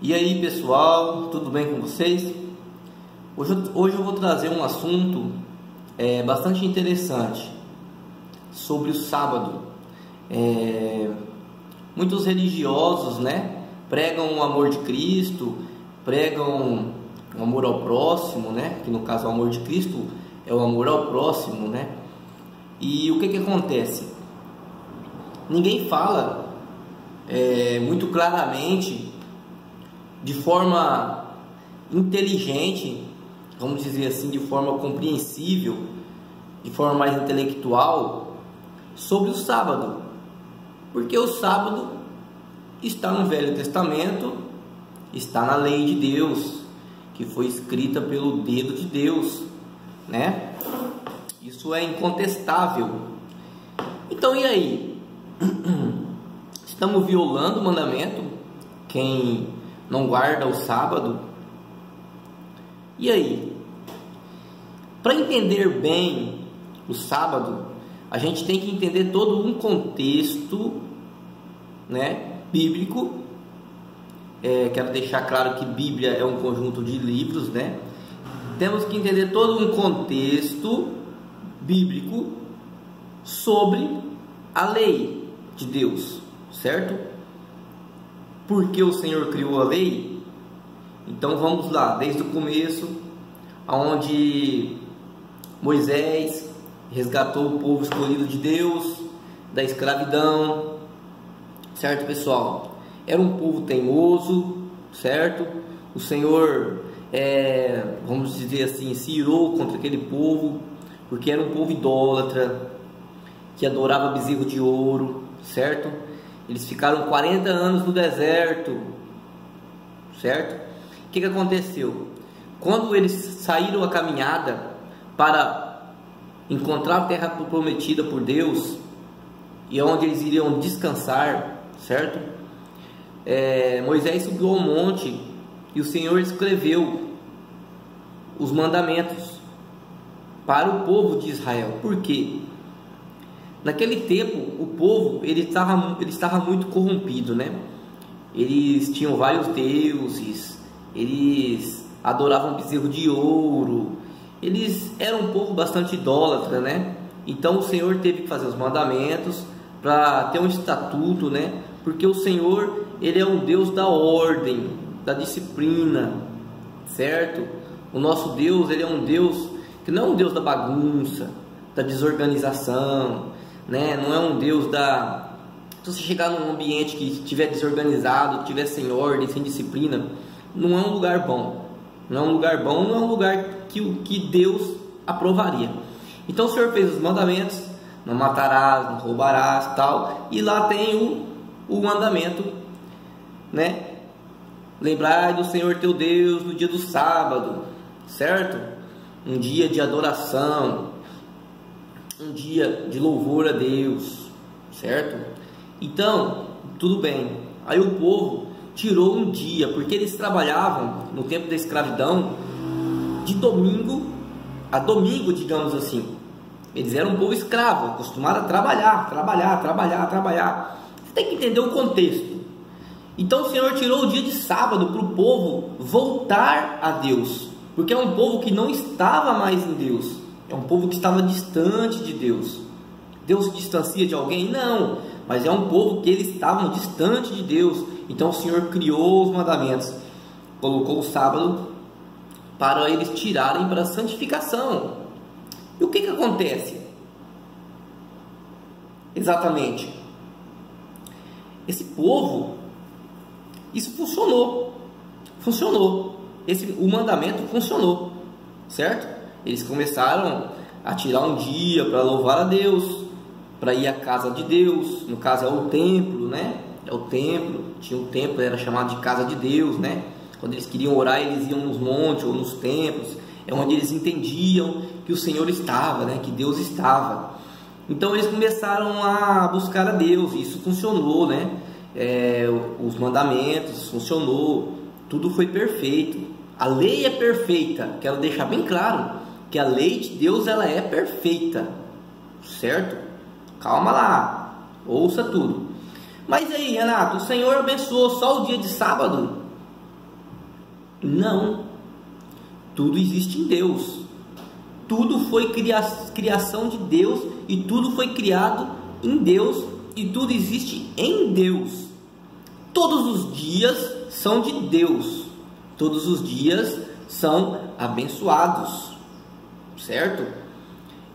E aí pessoal, tudo bem com vocês? Hoje eu vou trazer um assunto bastante interessante sobre o sábado. Muitos religiosos, pregam o amor de Cristo, pregam o amor ao próximo, que no caso o amor de Cristo é o amor ao próximo, E o que acontece? Ninguém fala muito claramente, de forma inteligente, vamos dizer assim, de forma compreensível, de forma mais intelectual, sobre o sábado. Porque o sábado está no Velho Testamento, está na lei de Deus, que foi escrita pelo dedo de Deus, Isso é incontestável. Então, e aí? Estamos violando o mandamento? Quem não guarda o sábado? E aí? Para entender bem o sábado, a gente tem que entender todo um contexto, bíblico. Quero deixar claro que Bíblia é um conjunto de livros, Temos que entender todo um contexto bíblico sobre a lei de Deus, certo? Porque o Senhor criou a lei. Então vamos lá, desde o começo, onde Moisés resgatou o povo escolhido de Deus da escravidão, certo, pessoal? Era um povo teimoso, certo? O Senhor, vamos dizer assim, se irou contra aquele povo, porque era um povo idólatra, que adorava bezerro de ouro, certo? Eles ficaram 40 anos no deserto, certo? O que aconteceu? Quando eles saíram a caminhada para encontrar a terra prometida por Deus, e onde eles iriam descansar, certo? Moisés subiu ao monte e o Senhor escreveu os mandamentos para o povo de Israel. Por quê? Naquele tempo o povo ele estava muito corrompido, Eles tinham vários deuses, eles adoravam bezerro de ouro, eles eram um povo bastante idólatra, Então o Senhor teve que fazer os mandamentos para ter um estatuto, Porque o Senhor, ele é um Deus da ordem, da disciplina, certo? O nosso Deus, ele é um Deus que não é um Deus da bagunça, da desorganização, não é um Deus se você chegar num ambiente que estiver desorganizado, estiver sem ordem, sem disciplina, não é um lugar bom. Não é um lugar bom, não é um lugar que Deus aprovaria. Então o Senhor fez os mandamentos: não matarás, não roubarás, tal. E lá tem o mandamento, Lembrai do Senhor teu Deus no dia do sábado, certo? Um dia de adoração, um dia de louvor a Deus, certo? Então, tudo bem. Aí o povo tirou um dia, porque eles trabalhavam no tempo da escravidão de domingo a domingo, digamos assim. Eles eram um povo escravo, acostumado a trabalhar. Você tem que entender o contexto. Então o Senhor tirou o dia de sábado para o povo voltar a Deus, porque é um povo que não estava mais em Deus. É um povo que estava distante de Deus. Deus se distancia de alguém? Não, mas é um povo que eles estavam distante de Deus. Então o Senhor criou os mandamentos, colocou o sábado para eles tirarem para a santificação. E o que acontece? Exatamente, esse povo, isso funcionou, o mandamento funcionou, certo? Eles começaram a tirar um dia para louvar a Deus, para ir à casa de Deus. No caso é o templo, É o templo, tinha um templo, era chamado de casa de Deus, Quando eles queriam orar, eles iam nos montes ou nos templos, é onde eles entendiam que o Senhor estava, que Deus estava. Então eles começaram a buscar a Deus, e isso funcionou, Os mandamentos funcionou, tudo foi perfeito. A lei é perfeita, quero deixar bem claro que a lei de Deus, ela é perfeita, certo? Calma lá, ouça tudo. Mas aí, Renato, o Senhor abençoou só o dia de sábado? Não. Tudo existe em Deus. Tudo foi criação de Deus e tudo foi criado em Deus e tudo existe em Deus. Todos os dias são de Deus. Todos os dias são abençoados, certo?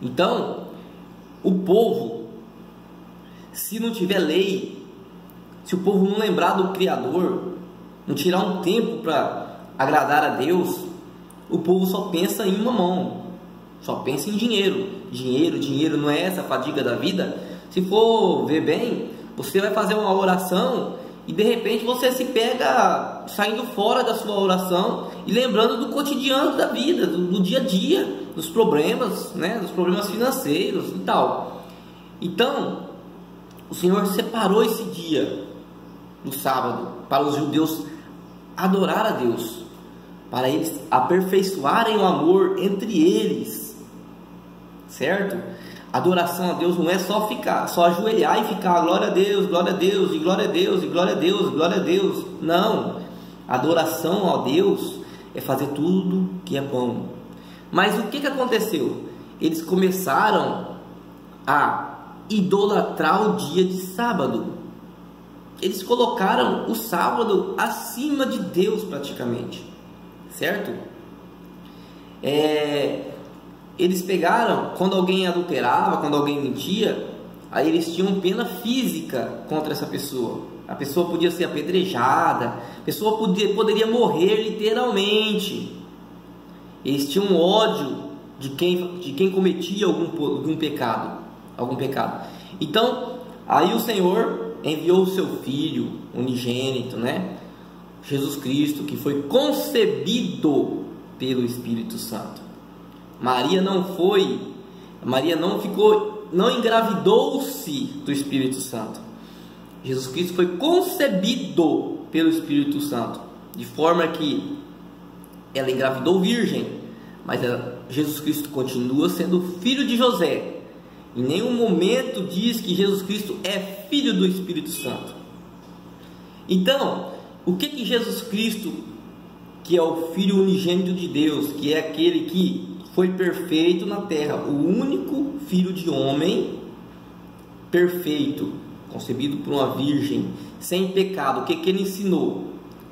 Então, o povo, se não tiver lei, se o povo não lembrar do Criador, não tirar um tempo para agradar a Deus, o povo só pensa em mamão, só pensa em dinheiro. Dinheiro, dinheiro, não é essa a fadiga da vida? Se for ver bem, você vai fazer uma oração e de repente você se pega saindo fora da sua oração e lembrando do cotidiano da vida, do dia a dia, dos problemas, né? Dos problemas financeiros e tal. Então, o Senhor separou esse dia, no sábado, para os judeus adorar a Deus, para eles aperfeiçoarem o amor entre eles, certo? Adoração a Deus não é só ajoelhar e ficar glória a Deus, glória a Deus, e glória a Deus, e glória a Deus, glória a Deus. Não, adoração a Deus é fazer tudo que é bom. Mas o que aconteceu? Eles começaram a idolatrar o dia de sábado. Eles colocaram o sábado acima de Deus praticamente, certo? Eles pegaram, quando alguém adulterava, quando alguém mentia, aí eles tinham pena física contra essa pessoa. A pessoa podia ser apedrejada, a pessoa poderia morrer literalmente. Eles tinham ódio de quem cometia algum pecado. Então, aí o Senhor enviou o seu Filho unigênito, né? Jesus Cristo, que foi concebido pelo Espírito Santo. Maria não engravidou-se do Espírito Santo. Jesus Cristo foi concebido pelo Espírito Santo, de forma que ela engravidou virgem, mas Jesus Cristo continua sendo filho de José. Em nenhum momento diz que Jesus Cristo é filho do Espírito Santo. Então, o que Jesus Cristo, que é o Filho unigênito de Deus, que é aquele que foi perfeito na terra, o único filho de homem perfeito, concebido por uma virgem, sem pecado, o que ele ensinou?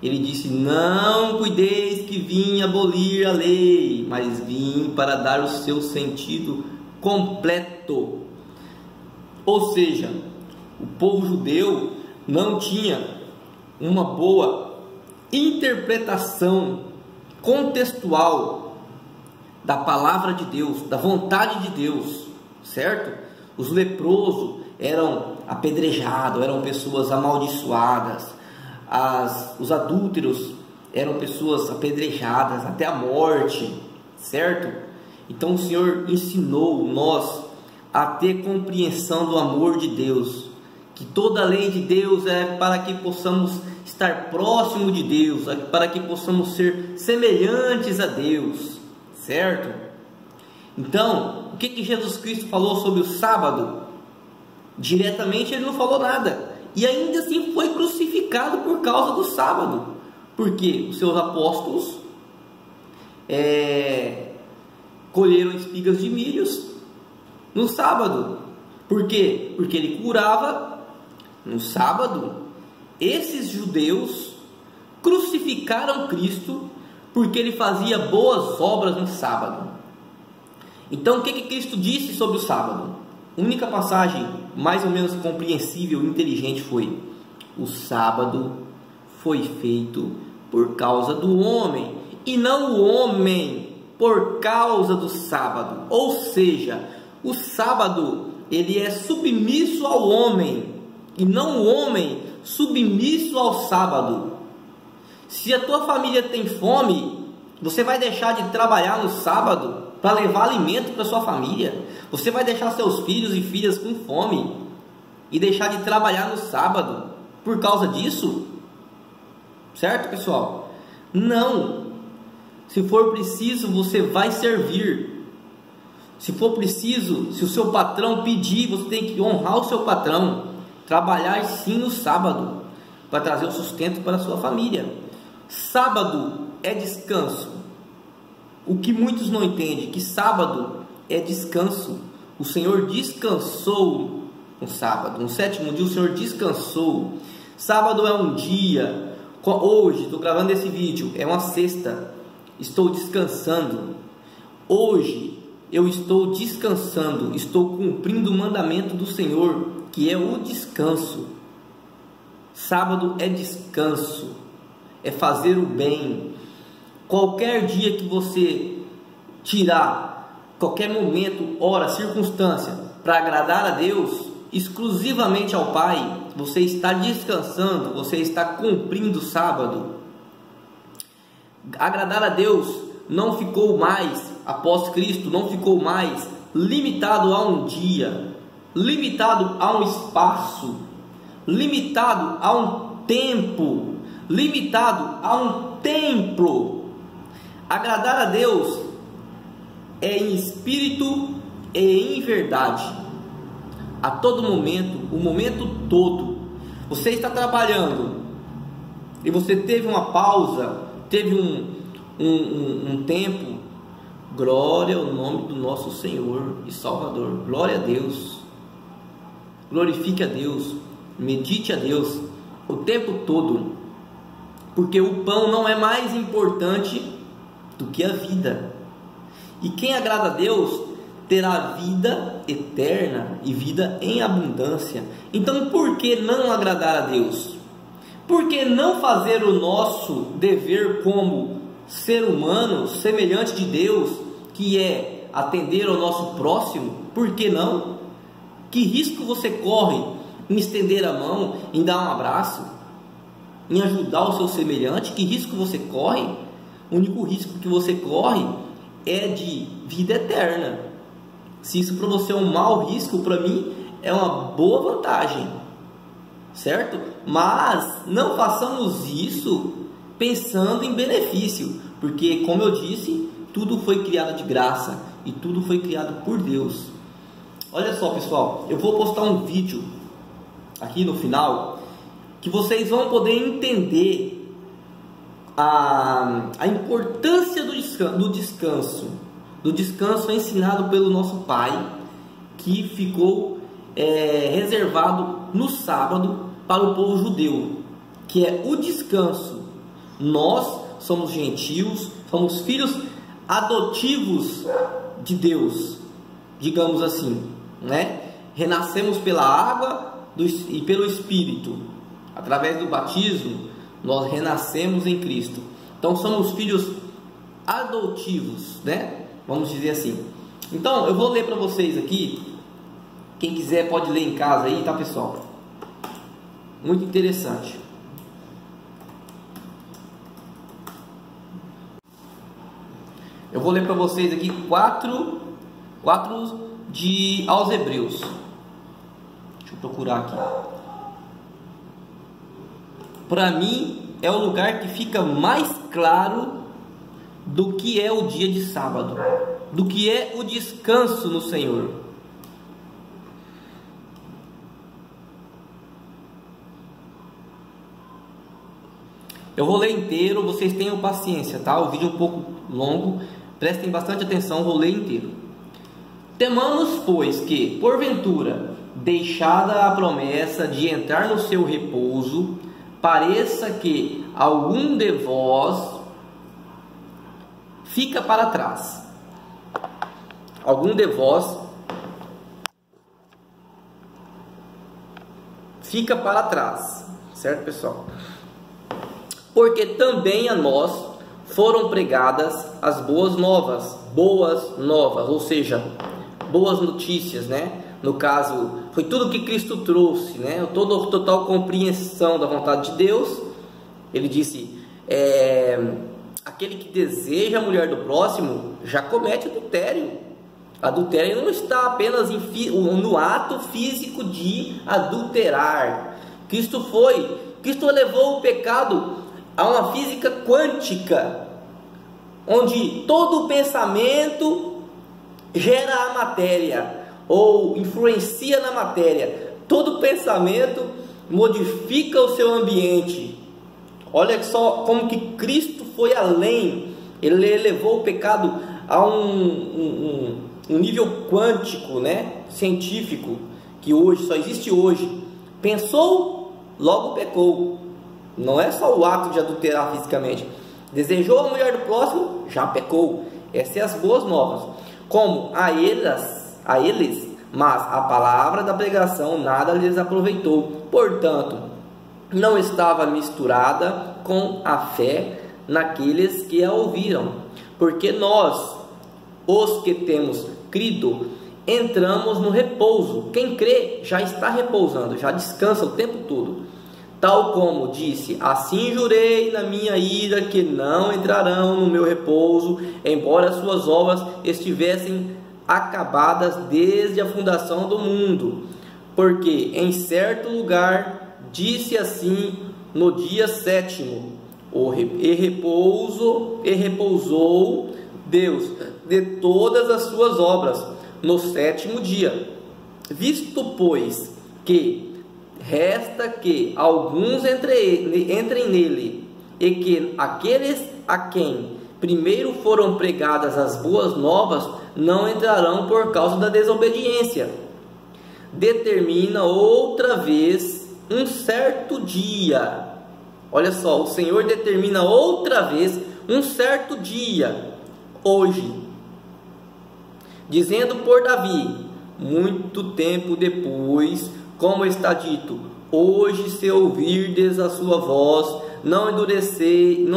Ele disse: não cuideis que vim abolir a lei, mas vim para dar o seu sentido completo. Ou seja, o povo judeu não tinha uma boa interpretação contextual da palavra de Deus, da vontade de Deus, certo? Os leprosos eram apedrejados, eram pessoas amaldiçoadas. Os adúlteros eram pessoas apedrejadas até a morte, certo? Então o Senhor ensinou nós a ter compreensão do amor de Deus, que toda a lei de Deus é para que possamos estar próximo de Deus, para que possamos ser semelhantes a Deus, certo? Então, o que Jesus Cristo falou sobre o sábado? Diretamente ele não falou nada, e ainda assim foi crucificado por causa do sábado, porque os seus apóstolos colheram espigas de milhos no sábado. Por quê? Porque ele curava no sábado. Esses judeus crucificaram Cristo porque ele fazia boas obras no sábado. Então o que Cristo disse sobre o sábado? A única passagem mais ou menos compreensível e inteligente foi: o sábado foi feito por causa do homem, e não o homem por causa do sábado. Ou seja, o sábado ele é submisso ao homem, e não o homem submisso ao sábado. Se a tua família tem fome, você vai deixar de trabalhar no sábado para levar alimento para sua família? Você vai deixar seus filhos e filhas com fome e deixar de trabalhar no sábado por causa disso? Certo, pessoal? Não. Se for preciso, você vai servir. Se for preciso, se o seu patrão pedir, você tem que honrar o seu patrão. Trabalhar sim no sábado para trazer o sustento para a sua família. Sábado é descanso. O que muitos não entendem, que sábado é descanso. O Senhor descansou no sábado, no sétimo dia o Senhor descansou. Sábado é um dia, hoje estou gravando esse vídeo, é uma sexta, estou descansando. Hoje eu estou descansando, estou cumprindo o mandamento do Senhor, que é o descanso. Sábado é descanso, é fazer o bem. Qualquer dia que você tirar, qualquer momento, hora, circunstância, para agradar a Deus, exclusivamente ao Pai, você está descansando, você está cumprindo o sábado. Agradar a Deus não ficou mais, após Cristo, não ficou mais limitado a um dia, limitado a um espaço, limitado a um tempo, limitado a um templo. Agradar a Deus é em espírito e em verdade. A todo momento, o momento todo, você está trabalhando e você teve uma pausa, teve um tempo. Glória ao nome do nosso Senhor e Salvador. Glória a Deus. Glorifique a Deus. Medite a Deus o tempo todo, porque o pão não é mais importante do que a vida. E quem agrada a Deus terá vida eterna e vida em abundância. Então, por que não agradar a Deus? Por que não fazer o nosso dever como ser humano, semelhante de Deus, que é atender ao nosso próximo? Por que não? Que risco você corre em estender a mão, em dar um abraço, em ajudar o seu semelhante? Que risco você corre? O único risco que você corre é de vida eterna. Se isso para você é um mau risco, para mim é uma boa vantagem, certo? Mas não façamos isso pensando em benefício, porque, como eu disse, tudo foi criado de graça e tudo foi criado por Deus. Olha só, pessoal, eu vou postar um vídeo aqui no final que vocês vão poder entender a importância do descanso ensinado pelo nosso Pai, que ficou reservado no sábado para o povo judeu, que é o descanso. Nós somos gentios, somos filhos adotivos de Deus, digamos assim, né? Renascemos pela água e pelo Espírito, através do batismo nós renascemos em Cristo. Então somos filhos adotivos, né? Vamos dizer assim. Então eu vou ler para vocês aqui. Quem quiser pode ler em casa aí, tá, pessoal? Muito interessante. Eu vou ler para vocês aqui 4 aos Hebreus. Deixa eu procurar aqui. Para mim é o lugar que fica mais claro do que é o dia de sábado, do que é o descanso no Senhor. Eu vou ler inteiro, vocês tenham paciência, tá? O vídeo é um pouco longo, prestem bastante atenção, vou ler inteiro. Temamos, pois, que, porventura, deixada a promessa de entrar no seu repouso, pareça que algum de vós fica para trás. Algum de vós fica para trás, certo, pessoal? Porque também a nós foram pregadas as boas novas, ou seja, boas notícias, né? No caso, foi tudo que Cristo trouxe, né? Total compreensão da vontade de Deus. Ele disse, aquele que deseja a mulher do próximo já comete adultério. Adultério não está apenas no ato físico de adulterar. Cristo elevou o pecado a uma física quântica, onde todo pensamento gera a matéria, ou influencia na matéria. Todo pensamento modifica o seu ambiente. Olha só como que Cristo foi além. Ele elevou o pecado a um nível quântico, né? Científico, que hoje só existe hoje. Pensou, logo pecou. Não é só o ato de adulterar fisicamente. Desejou a mulher do próximo, já pecou. Essas são as boas novas. Como a eles, mas a palavra da pregação nada lhes aproveitou. Portanto, não estava misturada com a fé naqueles que a ouviram. Porque nós, os que temos crido, entramos no repouso. Quem crê já está repousando, já descansa o tempo todo. Tal como disse: assim jurei na minha ira que não entrarão no meu repouso, embora suas obras estivessem acabadas desde a fundação do mundo. Porque em certo lugar disse assim no dia sétimo: e repousou Deus de todas as suas obras no sétimo dia. Visto, pois, que resta que alguns entrem nele, e que aqueles a quem primeiro foram pregadas as boas novas não entrarão por causa da desobediência, determina outra vez um certo dia. Olha só, o Senhor determina outra vez um certo dia, hoje, dizendo por Davi, muito tempo depois, como está dito: hoje, se ouvirdes a sua voz, não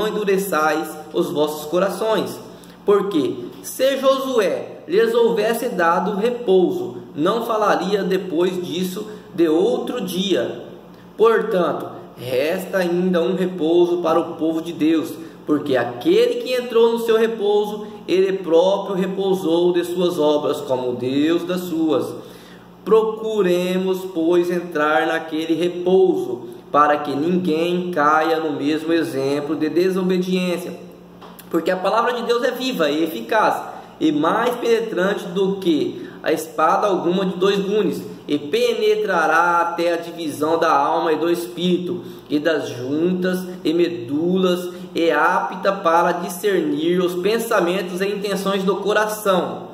endureçais os vossos corações. Porque se Josué lhes houvesse dado repouso, não falaria depois disso de outro dia. Portanto, resta ainda um repouso para o povo de Deus, porque aquele que entrou no seu repouso, ele próprio repousou de suas obras, como Deus das suas. Procuremos, pois, entrar naquele repouso, para que ninguém caia no mesmo exemplo de desobediência. Porque a palavra de Deus é viva e eficaz, e mais penetrante do que a espada alguma de dois gumes, e penetrará até a divisão da alma e do espírito, e das juntas e medulas, e apta para discernir os pensamentos e intenções do coração.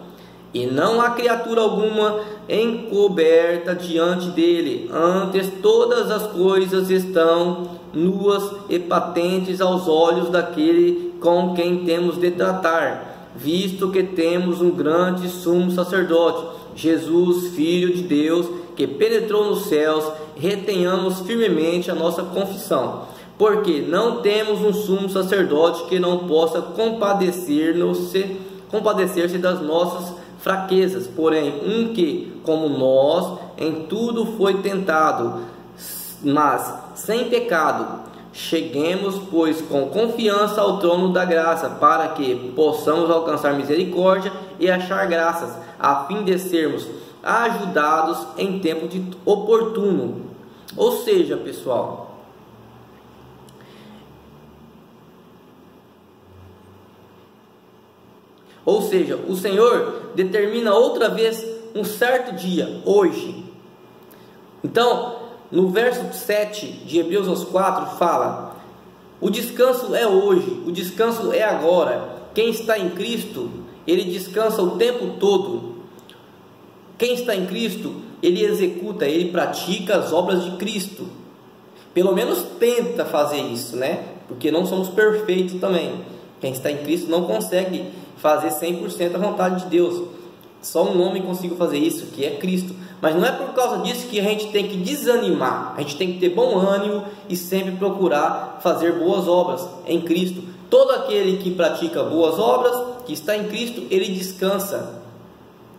E não há criatura alguma encoberta diante dele. Antes, todas as coisas estão nuas e patentes aos olhos daquele com quem temos de tratar, visto que temos um grande sumo sacerdote, Jesus, Filho de Deus, que penetrou nos céus. Retenhamos firmemente a nossa confissão, porque não temos um sumo sacerdote que não possa compadecer-se das nossas fraquezas, porém um que, como nós, em tudo foi tentado, mas sem pecado. Cheguemos, pois, com confiança ao trono da graça, para que possamos alcançar misericórdia e achar graças, a fim de sermos ajudados em tempo oportuno. Ou seja, pessoal, o Senhor determina outra vez um certo dia, hoje. Então, no verso 7 de Hebreus aos 4 fala: o descanso é hoje, o descanso é agora. Quem está em Cristo, ele descansa o tempo todo. Quem está em Cristo, ele executa, ele pratica as obras de Cristo. Pelo menos tenta fazer isso, né? Porque não somos perfeitos também. Quem está em Cristo não consegue fazer 100% a vontade de Deus. Só um homem conseguiu fazer isso, que é Cristo. Mas não é por causa disso que a gente tem que desanimar. A gente tem que ter bom ânimo e sempre procurar fazer boas obras em Cristo. Todo aquele que pratica boas obras, que está em Cristo, ele descansa.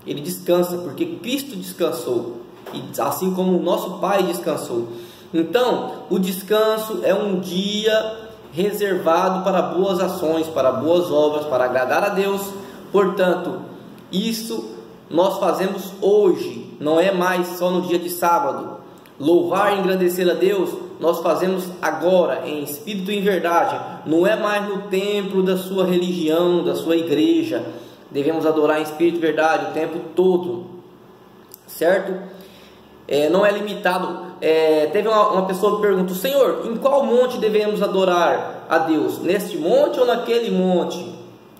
Ele descansa porque Cristo descansou, e assim como o nosso Pai descansou. Então, o descanso é um dia reservado para boas ações, para boas obras, para agradar a Deus. Portanto, isso nós fazemos hoje, não é mais só no dia de sábado. Louvar e engrandecer a Deus, nós fazemos agora, em espírito e em verdade. Não é mais no templo da sua religião, da sua igreja. Devemos adorar em espírito e verdade o tempo todo, certo? não é limitado. Teve uma pessoa que perguntou: Senhor, em qual monte devemos adorar a Deus? Neste monte ou naquele monte?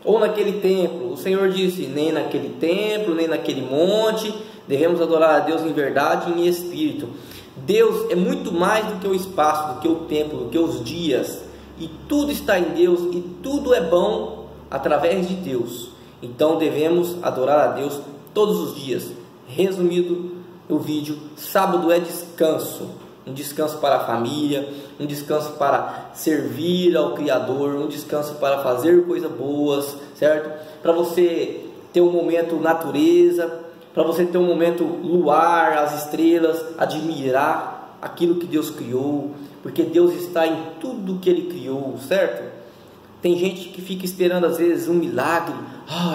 Ou naquele templo? O Senhor disse: nem naquele templo, nem naquele monte. Devemos adorar a Deus em verdade e em espírito. Deus é muito mais do que o espaço, do que o tempo, do que os dias. E tudo está em Deus e tudo é bom através de Deus. Então devemos adorar a Deus todos os dias. Resumido o vídeo, sábado é descanso. Um descanso para a família, um descanso para servir ao Criador, um descanso para fazer coisas boas, certo? Para você ter um momento natureza, para você ter um momento luar, as estrelas, admirar aquilo que Deus criou, porque Deus está em tudo que Ele criou, certo? Tem gente que fica esperando às vezes um milagre.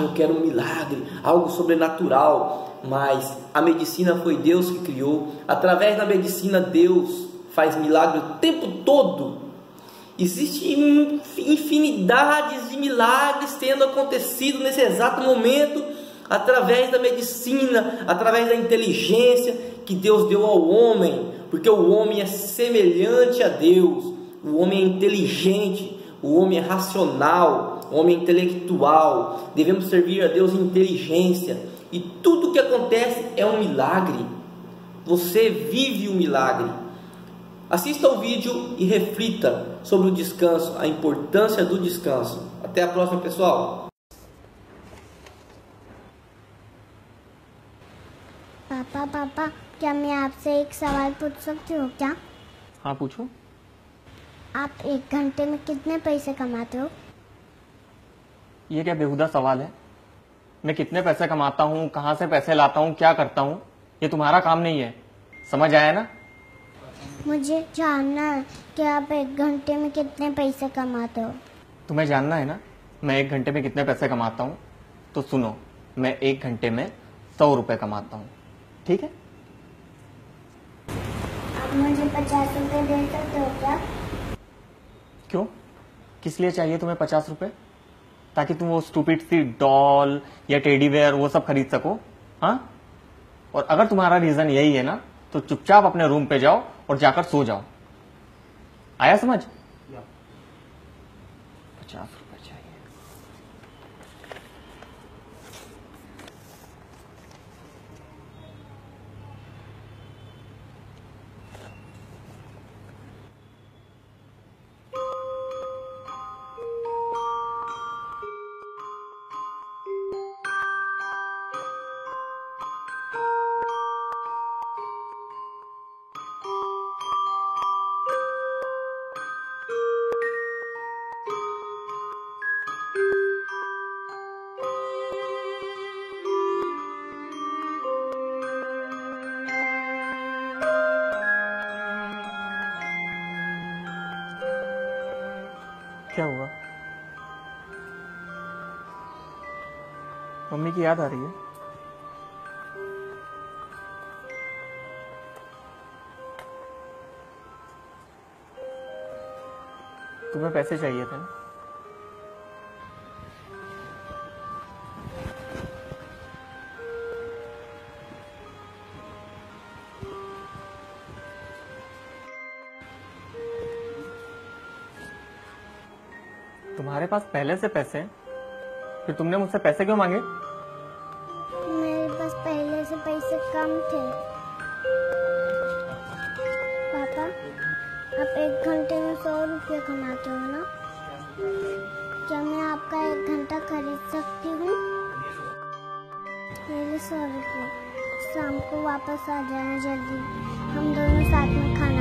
Eu quero um milagre, algo sobrenatural. Mas a medicina foi Deus que criou. Através da medicina Deus faz milagre o tempo todo. Existem infinidades de milagres tendo acontecido nesse exato momento, através da medicina, através da inteligência que Deus deu ao homem, porque o homem é semelhante a Deus, o homem é inteligente, o homem é racional, o homem é intelectual. Devemos servir a Deus em inteligência. E tudo que acontece é um milagre. Você vive um milagre. Assista o vídeo e reflita sobre o descanso, a importância do descanso. Até a próxima, pessoal. पापा, क्या मैं आपसे एक सवाल पूछ सकती हूँ क्या? हाँ पूछो। आप 1 घंटे में कितने पैसे कमाते हो? ये क्या बेहुदा सवाल है? मैं कितने पैसे कमाता हूँ, कहाँ से पैसे लाता हूँ, क्या करता हूँ, ये तुम्हारा काम नहीं है। समझ आया ना? मुझे जानना है कि आप 1 घंटे में कितने पैसे कमाते हो। तुम्हें जानना है ना मैं 1 घंटे में कितने पैसे कमाता हूँ? तो सुनो, मैं 1 घंटे में 100 रुपए कमाता हूँ, ठीक है? आप मुझे 50 रुपए दे सकते हो क्या? क्यों? किस लिए चाहिए तुम्हें 50 रुपए? ताकि तुम वो स्टूपिड सी डॉल या टेडी बेयर वो सब खरीद सको? हाँ? और अगर तुम्हारा रीजन यही है ना, तो चुपचाप अपने रूम पे जाओ और जाकर सो जाओ। आया समझ? 50 रुपए चाहिए। क्या हुआ? मम्मी की याद आ रही है? तुम्हें पैसे चाहिए थे ना? तुम्हारे पास पहले से पैसे हैं, फिर तुमने मुझसे पैसे क्यों मांगे? मेरे पास पहले से पैसे कम थे। पापा, आप 1 घंटे में 100 रुपये कमाते हो ना? क्या मैं आपका 1 घंटा खरीद सकती हूँ? मेरे 100 रुपये। शाम को वापस आ जाना जल्दी, हम दोनों साथ में खाना